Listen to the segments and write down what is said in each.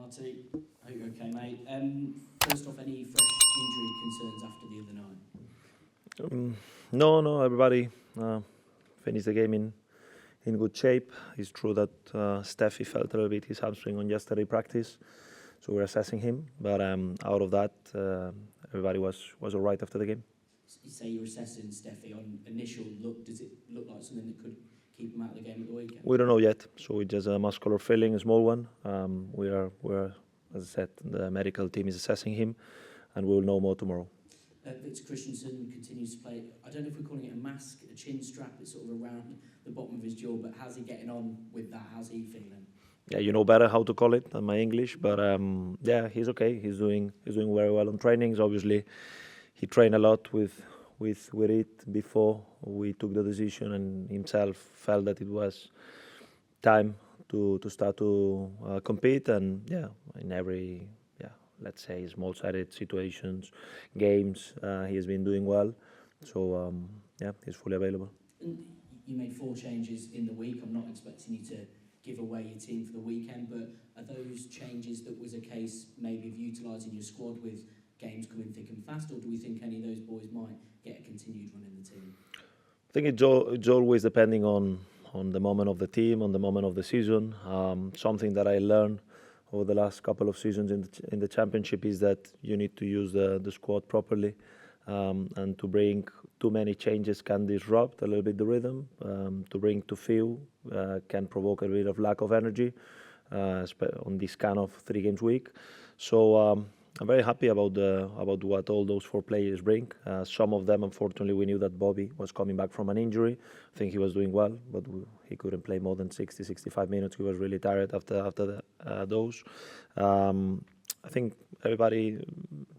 Marty, I hope you're okay, mate. First off, any fresh injury concerns after the other night? No, everybody finished the game in good shape. It's true that Steffi felt a little bit his hamstring on yesterday practice, so we're assessing him. But out of that, everybody was all right after the game. You say you're assessing Steffi on initial look. Does it look like something that could keep him out of the game at the weekend? We don't know yet, so it's just a muscular filling, a small one. We're, as I said, the medical team is assessing him, and we'll know more tomorrow. Victor Christensen continues to play. I don't know if we're calling it a mask, a chin strap. It's sort of around the bottom of his jaw. But how's he getting on with that? How's he feeling? Yeah, you know better how to call it than my English, but yeah, he's okay. He's doing very well on trainings. Obviously, he trained a lot with it before we took the decision, and himself felt that it was time to start to compete. And yeah, in every let's say small-sided situations, games, he has been doing well. So yeah, he's fully available. And you made 4 changes in the week. I'm not expecting you to give away your team for the weekend, but are those changes that was a case maybe of utilising your squad with games coming thick and fast, or do we think any of those boys might get a continued run in the team? I think it's always depending on the moment of the team, on the moment of the season. Something that I learned over the last couple of seasons in the championship is that you need to use the squad properly, and to bring too many changes can disrupt a little bit the rhythm. To bring too few can provoke a bit of lack of energy on this kind of 3 games week. So I'm very happy about what all those 4 players bring. Some of them, unfortunately, we knew that Bobby was coming back from an injury. I think he was doing well, but he couldn't play more than 60-65 minutes. He was really tired after those. I think everybody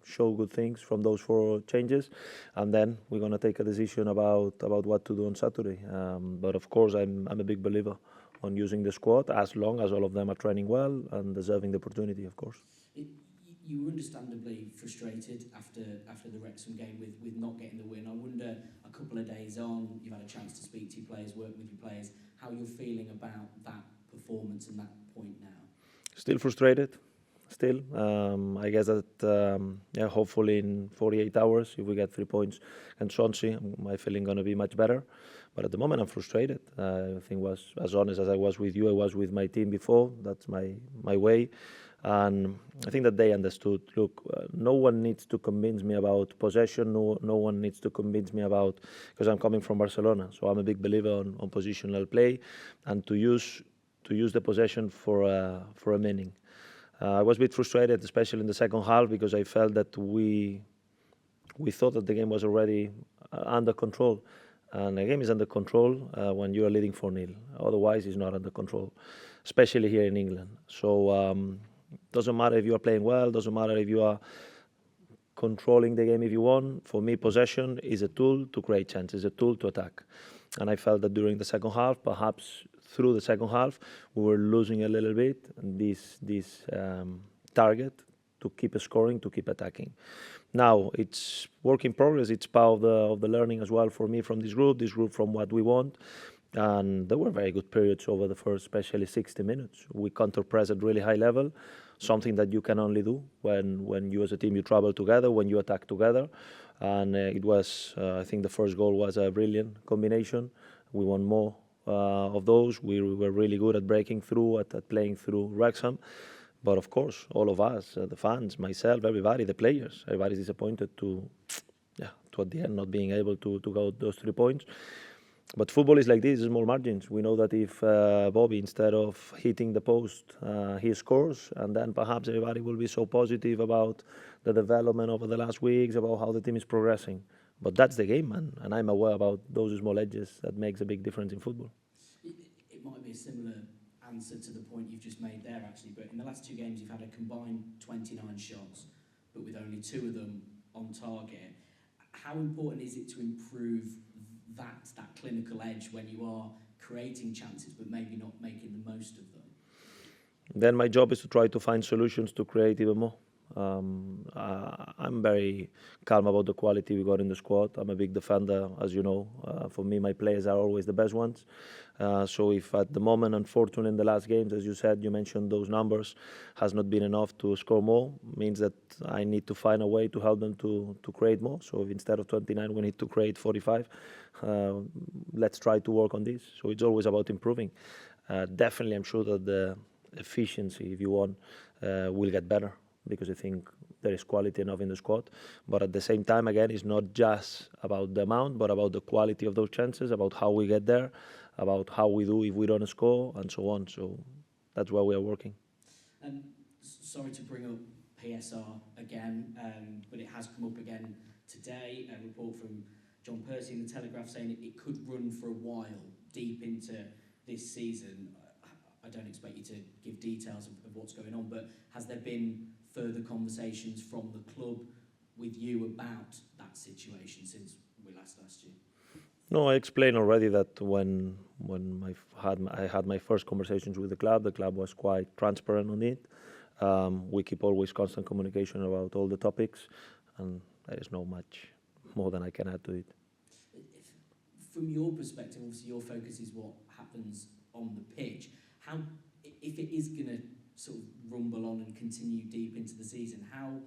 showed good things from those 4 changes, and then we're going to take a decision about what to do on Saturday. But of course, I'm a big believer on using the squad as long as all of them are training well and deserving the opportunity, of course. You were understandably frustrated after the Wrexham game with not getting the win. I wonder, a couple of days on, you've had a chance to speak to your players, work with your players, how you're feeling about that performance and that point now? Still frustrated. Still, I guess that hopefully in 48 hours, if we get 3 points and Swansea, my feeling gonna be much better. But at the moment, I'm frustrated. I think was as honest as I was with you. I was with my team before. That's my way. And I think that they understood, look, no one needs to convince me about possession, no one needs to convince me about, because I'm coming from Barcelona, so I'm a big believer on positional play and to use the possession for a meaning. I was a bit frustrated, especially in the second half, because I felt that we thought that the game was already under control. And the game is under control when you are leading 4-0. Otherwise, it's not under control, especially here in England. So doesn't matter if you are playing well, doesn't matter if you are controlling the game if you want. For me, possession is a tool to create chances, a tool to attack. And I felt that during the second half, perhaps through the second half, we were losing a little bit this target to keep scoring, to keep attacking. Now, it's work in progress. It's part of the learning as well for me from this group from what we want. And there were very good periods over the first, especially 60 minutes. We counter-press at really high level, something that you can only do when you as a team, you travel together, when you attack together. And it was, I think the first goal was a brilliant combination. We want more of those. We were really good at breaking through, at playing through Wrexham. But of course, all of us, the fans, myself, everybody, the players, everybody's disappointed to at the end not being able to go those 3 points. But football is like this, small margins. We know that if Bobby, instead of hitting the post, he scores, and then perhaps everybody will be so positive about the development over the last weeks, about how the team is progressing. But that's the game, man, and I'm aware about those small edges that makes a big difference in football. It might be a similar answer to the point you've just made there, actually, but in the last 2 games you've had a combined 29 shots, but with only 2 of them on target. How important is it to improve that clinical edge when you are creating chances but maybe not making the most of them? Then my job is to try to find solutions to create even more. I'm very calm about the quality we got in the squad. I'm a big defender, as you know. For me, my players are always the best ones. So if at the moment, unfortunately, in the last games, as you said, you mentioned those numbers, has not been enough to score more, means that I need to find a way to help them to create more. So if instead of 29, we need to create 45. Let's try to work on this. So it's always about improving. Definitely, I'm sure that the efficiency, if you want, will get better, because I think there is quality enough in the squad. But at the same time, again, it's not just about the amount, but about the quality of those chances, about how we get there, about how we do if we don't score, and so on. So that's why we are working. Sorry to bring up PSR again, but it has come up again today. A report from John Percy in the Telegraph saying it could run for a while, deep into this season. I don't expect you to give details of what's going on, but has there been further conversations from the club with you about that situation since we last asked you? No, I explained already that when I had my first conversations with the club was quite transparent on it. We keep always constant communication about all the topics, and there is no much more than I can add to it. From your perspective, obviously your focus is what happens on the pitch. How, if it is going to sort of rumble on and continue deep into the season, how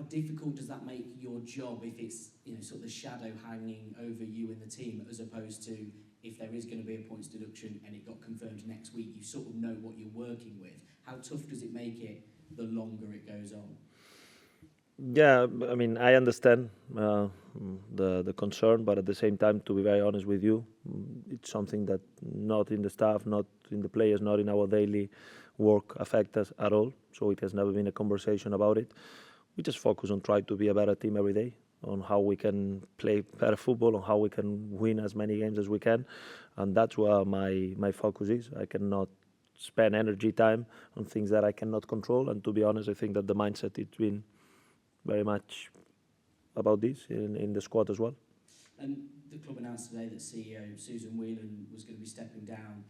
difficult does that make your job if it's, you know, sort of the shadow hanging over you and the team, as opposed to if there is going to be a points deduction and it got confirmed next week, you sort of know what you're working with? How tough does it make it the longer it goes on? Yeah, I mean, I understand the concern, but at the same time, to be very honest with you, it's something that not in the staff, not in the players, not in our daily work affect us at all. So it has never been a conversation about it. We just focus on trying to be a better team every day, on how we can play better football, on how we can win as many games as we can, and that's where my focus is. I cannot spend energy time on things that I cannot control, and to be honest, I think that the mindset it's been very much about this in the squad as well. And the club announced today that CEO Susan Whelan was going to be stepping down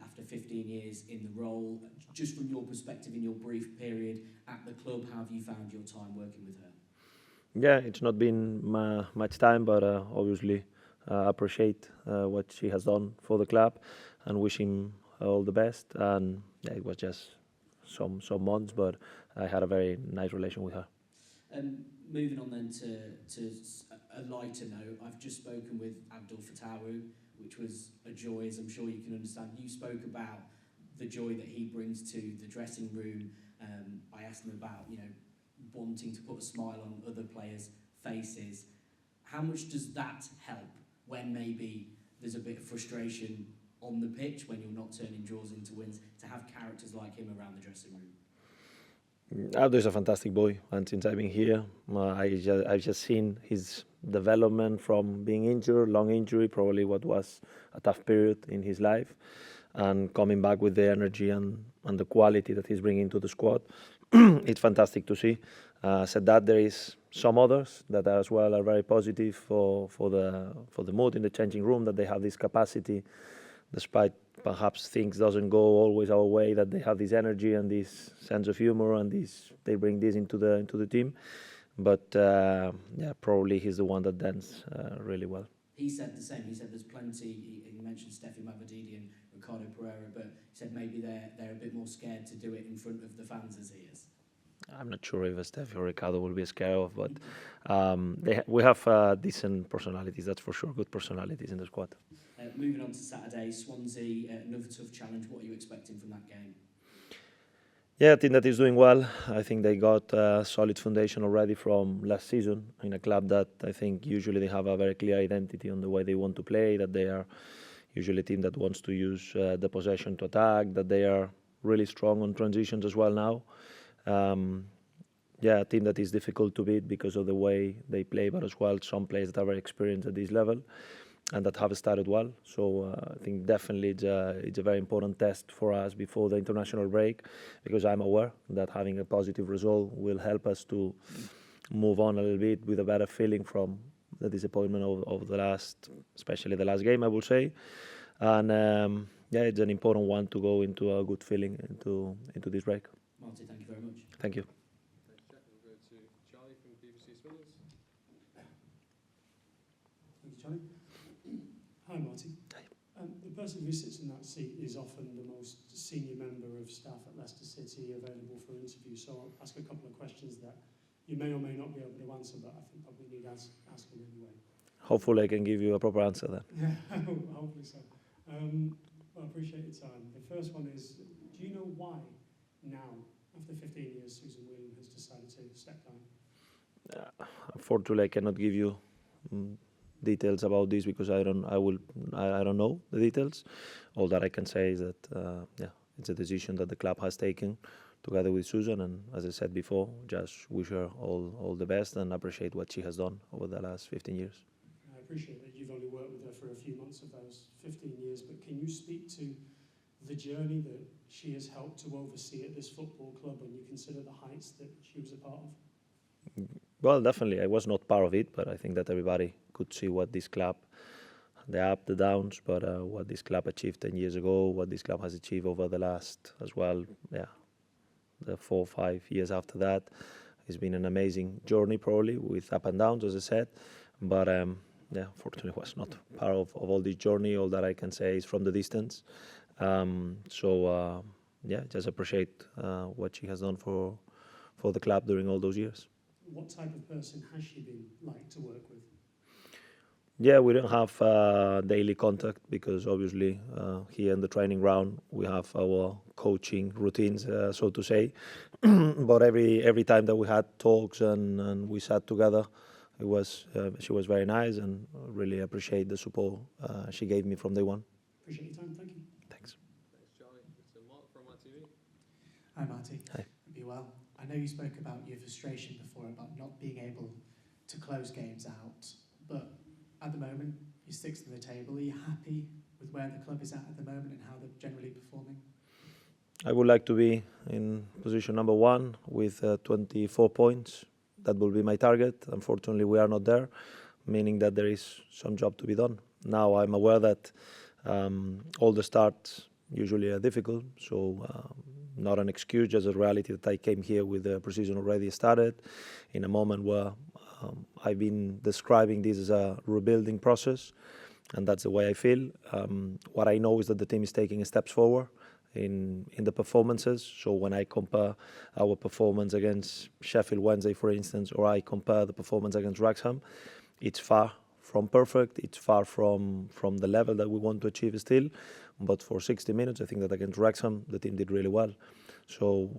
after 15 years in the role. Just from your perspective, in your brief period at the club, how have you found your time working with her? Yeah, it's not been much time, but obviously appreciate what she has done for the club and wish him all the best. And yeah, it was just some months, but I had a very nice relation with her. Moving on then to a lighter note, I've just spoken with Abdul Fatawu, which was a joy, as I'm sure you can understand. You spoke about the joy that he brings to the dressing room. I asked him about, you know, wanting to put a smile on other players' faces. How much does that help when maybe there's a bit of frustration on the pitch, when you're not turning draws into wins, to have characters like him around the dressing room? Aldo is a fantastic boy, and since I've been here, I've just seen his development from being injured, long injury, probably what was a tough period in his life, and coming back with the energy and the quality that he's bringing to the squad. It's fantastic to see. Said that, there is some others that as well are very positive for the mood in the changing room, that they have this capacity, despite perhaps things doesn't go always our way, that they have this energy and this sense of humor, and they bring this into the team. But yeah, probably he's the one that dances really well. He said the same. He said there's plenty. He mentioned Steffi Mavadidi and Ricardo Pereira, but he said maybe they're a bit more scared to do it in front of the fans as he is. I'm not sure if Steffi or Ricardo will be scared of, but we have decent personalities, that's for sure, good personalities in the squad. Moving on to Saturday, Swansea, another tough challenge. What are you expecting from that game? Yeah, I think that is doing well. I think they got a solid foundation already from last season in a club that I think usually they have a very clear identity on the way they want to play, that they are usually a team that wants to use the possession to attack, that they are really strong on transitions as well now. Yeah, a team that is difficult to beat because of the way they play, but as well some players that are very experienced at this level and that have started well. So I think definitely it's a very important test for us before the international break, because I'm aware that having a positive result will help us to move on a little bit with a better feeling from the disappointment of the last, especially the last game, I would say. And yeah, it's an important one to go into a good feeling into this break. Marty, thank you very much. Thank you. Johnny. Hi, Marty. The person who sits in that seat is often the most senior member of staff at Leicester City available for interview. So I'll ask a couple of questions that you may or may not be able to answer, but I think probably need asking anyway. Hopefully I can give you a proper answer then. Yeah, hopefully so. Well, I appreciate your time. The first one is, do you know why now, after 15 years, Susan Whelan has decided to step down? Unfortunately, I cannot give you details about this because I don't know the details. All that I can say is that it's a decision that the club has taken together with Susan, and as I said before, just wish her all the best and appreciate what she has done over the last 15 years. I appreciate that you've only worked with her for a few months of those 15 years, but can you speak to the journey that she has helped to oversee at this football club when you consider the heights that she was a part of? Well, definitely. I was not part of it, but I think that everybody could see what this club, the up, the downs, but what this club achieved 10 years ago, what this club has achieved over the last as well, the 4 or 5 years after that. It's been an amazing journey, probably, with up and downs, as I said. But, fortunately, I was not part of all this journey. All that I can say is from the distance. Just appreciate what she has done for the club during all those years. What type of person has she been like to work with? Yeah, we don't have daily contact because obviously here in the training ground we have our coaching routines, so to say. But every time that we had talks and we sat together, she was very nice, and really appreciate the support she gave me from day one. Appreciate your time. Thank you. Thanks. Thanks, Charlie. It's Mark from RTV. Hi, Marty. Hi. Hope you're well. I know you spoke about your frustration before about not being able to close games out, but at the moment, you're sixth in the table. Are you happy with where the club is at the moment and how they're generally performing? I would like to be in position number 1 with 24 points. That will be my target. Unfortunately, we are not there, meaning that there is some job to be done. Now I'm aware that all the starts usually are difficult, so not an excuse, just a reality that I came here with the pre-season already started, in a moment where I've been describing this as a rebuilding process, and that's the way I feel. What I know is that the team is taking steps forward in the performances. So when I compare our performance against Sheffield Wednesday, for instance, or I compare the performance against Wrexham, it's far from perfect. It's far from the level that we want to achieve still. But for 60 minutes, I think that against Wrexham, the team did really well. So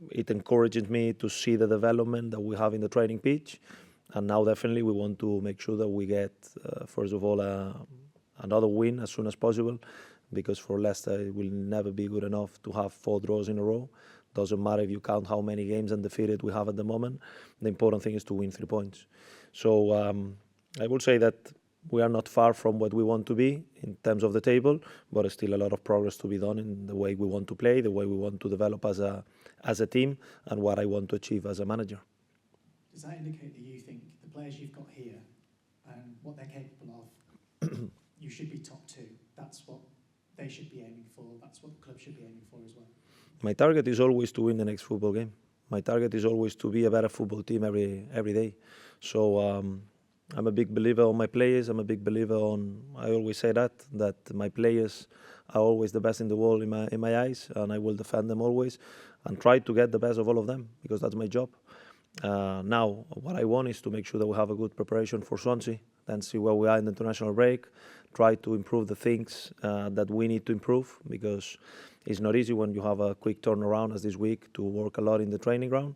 it encourages me to see the development that we have in the training pitch. And now definitely we want to make sure that we get, first of all, another win as soon as possible, because for Leicester it will never be good enough to have 4 draws in a row. Doesn't matter if you count how many games undefeated we have at the moment. The important thing is to win 3 points. So I would say that we are not far from what we want to be in terms of the table, but there's still a lot of progress to be done in the way we want to play, the way we want to develop as a team, and what I want to achieve as a manager. Does that indicate that you think the players you've got here and what they're capable of, you should be top 2? That's what they should be aiming for. That's what the club should be aiming for as well. My target is always to win the next football game. My target is always to be a better football team every day. So I'm a big believer on my players. I'm a big believer on, I always say that my players are always the best in the world in my eyes, and I will defend them always and try to get the best of all of them, because that's my job. Now, what I want is to make sure that we have a good preparation for Swansea, then see where we are in the international break, try to improve the things that we need to improve, because it's not easy when you have a quick turnaround as this week to work a lot in the training ground.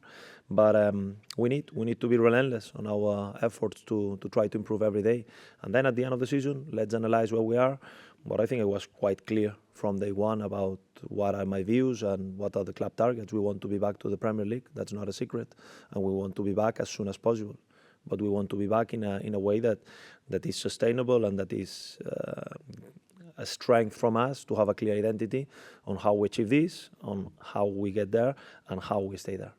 But we need to be relentless on our efforts to try to improve every day. And then at the end of the season, let's analyze where we are. But I think it was quite clear from day one about what are my views and what are the club targets. We want to be back to the Premier League. That's not a secret. And we want to be back as soon as possible. But we want to be back in a way that is sustainable and that is a strength from us to have a clear identity on how we achieve this, on how we get there, and how we stay there.